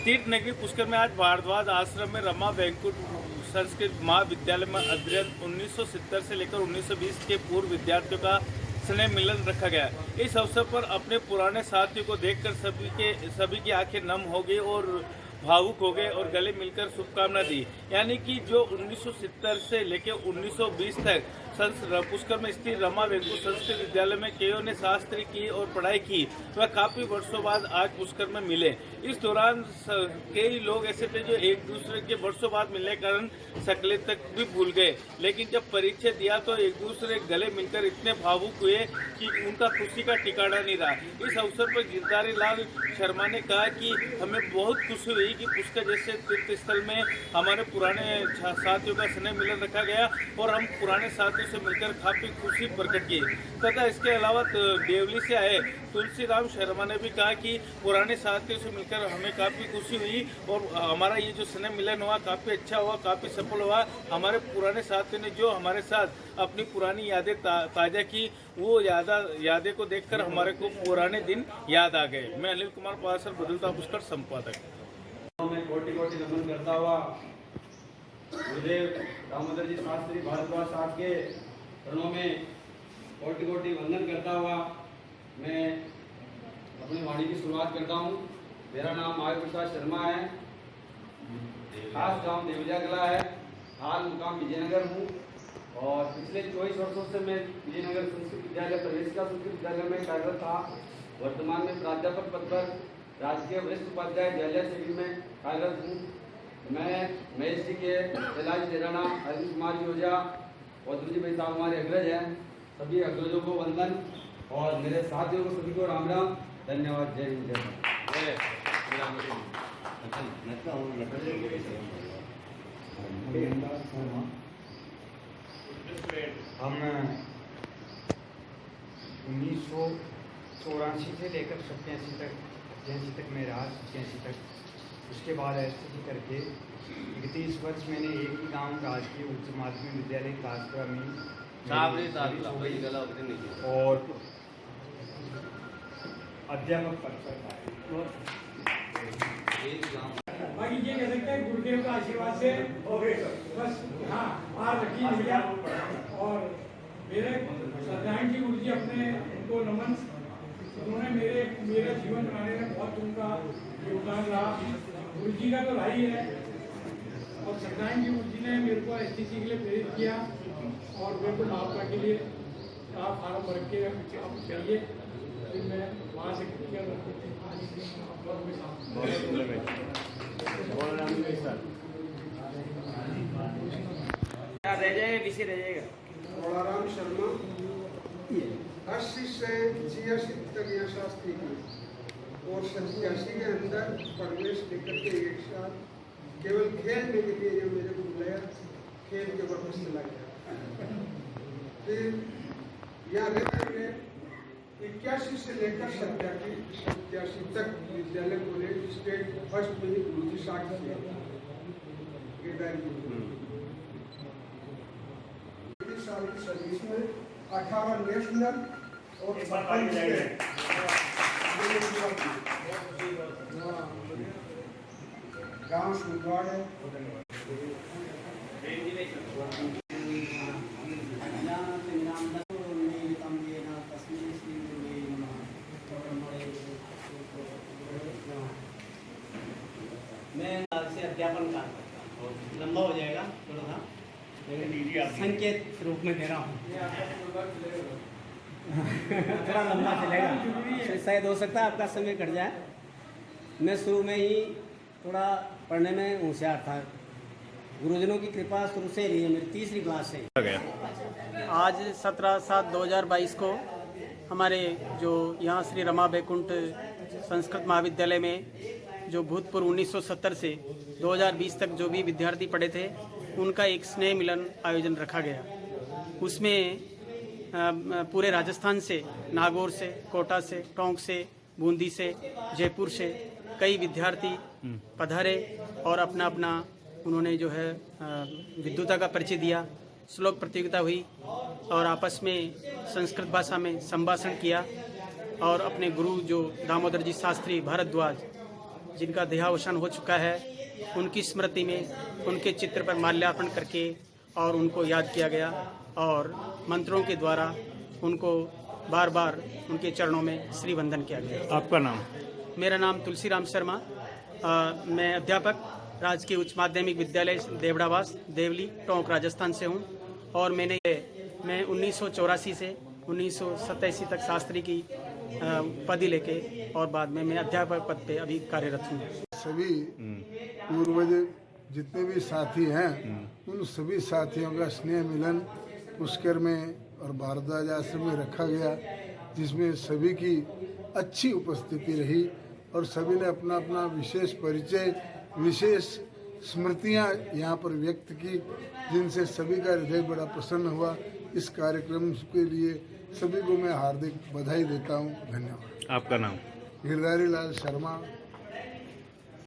तीर्थ नगरी पुष्कर में आज भारद्वाज आश्रम में रमा बैंकुट संस्कृत महाविद्यालय में अध्ययन 1970 से लेकर 1920 के पूर्व विद्यार्थियों का स्नेह मिलन रखा गया। इस अवसर पर अपने पुराने साथियों को देखकर सभी की आंखें नम हो गई और भावुक हो गए और गले मिलकर शुभकामना दी। यानी कि जो 1970 से लेकर 1920 तक पुष्कर में स्थित रमा बैंकुट संस्कृत विद्यालय में कईयों ने शास्त्री की और पढ़ाई की, वह काफी वर्षों बाद आज पुष्कर में मिले। इस दौरान कई लोग ऐसे थे जो एक दूसरे के वर्षों बाद मिलने के कारण शक्लें तक भी भूल गए, लेकिन जब परिचय दिया तो एक दूसरे गले मिलकर इतने भावुक हुए कि उनका खुशी का ठिकाना नहीं रहा। इस अवसर पर गिरधारी लाल शर्मा ने कहा कि हमें बहुत खुशी हुई कि पुष्कर जैसे तीर्थ स्थल में हमारे पुराने साथियों का स्नेह मिलन रखा गया और हम पुराने साथियों से मिलकर काफी खुशी प्रकट की। तथा इसके अलावा देवली से आए तुलसीराम शर्मा ने भी कहा कि पुराने साथियों से मिलकर हमें काफी खुशी हुई और हमारा ये जो स्नेह मिलन हुआ काफी अच्छा हुआ, काफी सफल हुआ। हमारे पुराने साथियों ने जो हमारे साथ अपनी पुरानी यादें ताजा की, वो यादें को देखकर हमारे को पुराने दिन याद आ गए। मैं अनिल कुमार पासर, बदलता पुष्कर संपादक। मैं कोटि कोटि नमन करता हुआ गुरुदेव दामोदर जी शास्त्री भारद्वाज साहब के चरणों में कोटि कोटि वंदन करता हुआ मैं अपनी वाणी की शुरुआत करता हूँ। मेरा नाम महावीर प्रसाद शर्मा है, खास गांव देवलिया कला है, हाल मुकाम विजयनगर हूँ और पिछले 24 वर्षों से मैं विजयनगर संस्कृत विद्यालय प्रवेशिका संस्कृत विद्यालय में कार्यरत था। वर्तमान में प्राध्यापक पद पर राजकीय वरिष्ठ उपाध्याय विद्यालय सेवी में कार्यरत हूँ। मैं महेश जी के इलाज देराना, अरविंद कुमार योजा और दूसरी भाई साहब हमारे अग्रज हैं। सभी अग्रजों को वंदन और मेरे साथियों को सभी को राम राम, धन्यवाद। जय हिंद जय हम 1984 से लेकर 87 तक मैं रहा, 87 तक। उसके बाद ऐसे करके 31 वर्ष मैंने एक ही गांव राजकीय उच्च माध्यमिक विद्यालय कासपुरा में और अध्यापक पद पर बाकी ये कह सकते हैं गुरुदेव का आशीर्वाद से बस हाँ बाहर रखी भैया। और मेरे सत्यनारायण जी गुरु जी अपने उनको नमन, उन्होंने मेरा जीवन बनाने में बहुत उनका योगदान रहा। गुरु जी का तो भाई है और सत्यनारायण जी गुरु जी ने मेरे को STC के लिए प्रेरित किया और मेरे को भाजपा के लिए फार्म भर के अब चाहिए, फिर मैं वहाँ से रह जाएगा, किसी रह जाएगा। बड़ाराम शर्मा 80 से 86 तक यहाँ शास्त्री की और 87 के अंदर प्रवेश लेकर के एक साल केवल खेलने के लिए जो मेरे को बुलाया, खेल के वापस चला गया। फिर यहाँ रहते हुए 81 से लेकर 87 तक विद्यालय कॉलेज स्टेट फर्स्ट में गुरु जी साथ साल की सर्विस में 18 नेशनल और 56 गांव सुनवाड़ है। मैं से अध्यापन का लंबा हो जाएगा थोड़ा सा, संकेत रूप में दे रहा हूँ। थोड़ा लंबा चलेगा, शायद हो सकता है आपका समय कट जाए। मैं शुरू में ही थोड़ा पढ़ने में होशियार था, गुरुजनों की कृपा शुरू से रही है। मेरी तीसरी क्लास से आज 17/7/2022 को हमारे जो यहाँ श्री रमा बैकुंठ संस्कृत महाविद्यालय में जो भूतपूर्व 1970 से 2020 तक जो भी विद्यार्थी पढ़े थे, उनका एक स्नेह मिलन आयोजन रखा गया। उसमें पूरे राजस्थान से, नागौर से, कोटा से, टोंक से, बूंदी से, जयपुर से कई विद्यार्थी पधारे और अपना अपना उन्होंने जो है विद्वता का परिचय दिया। श्लोक प्रतियोगिता हुई और आपस में संस्कृत भाषा में संभाषण किया और अपने गुरु जो दामोदर जी शास्त्री भारद्वाज जिनका देहावसान हो चुका है, उनकी स्मृति में उनके चित्र पर माल्यार्पण करके और उनको याद किया गया और मंत्रों के द्वारा उनको बार बार उनके चरणों में श्री वंदन किया गया। आपका नाम? मेरा नाम तुलसीराम शर्मा, मैं अध्यापक राजकीय उच्च माध्यमिक विद्यालय देवड़ावास देवली टोंक राजस्थान से हूँ और मैं 1984 से 1987 तक शास्त्री की पद लेके और बाद में मैं अध्यापक पद पे अभी कार्यरत हूँ। सभी पूर्वज जितने भी साथी हैं उन सभी साथियों का स्नेह मिलन पुष्कर में और भारद्वाज आश्रम में रखा गया, जिसमें सभी की अच्छी उपस्थिति रही और सभी ने अपना अपना विशेष परिचय, विशेष स्मृतियां यहाँ पर व्यक्त की, जिनसे सभी का हृदय बड़ा प्रसन्न हुआ। इस कार्यक्रम के लिए सभी को मैं हार्दिक बधाई देता हूँ। धन्यवाद। आपका नाम? गिरधारी लाल शर्मा,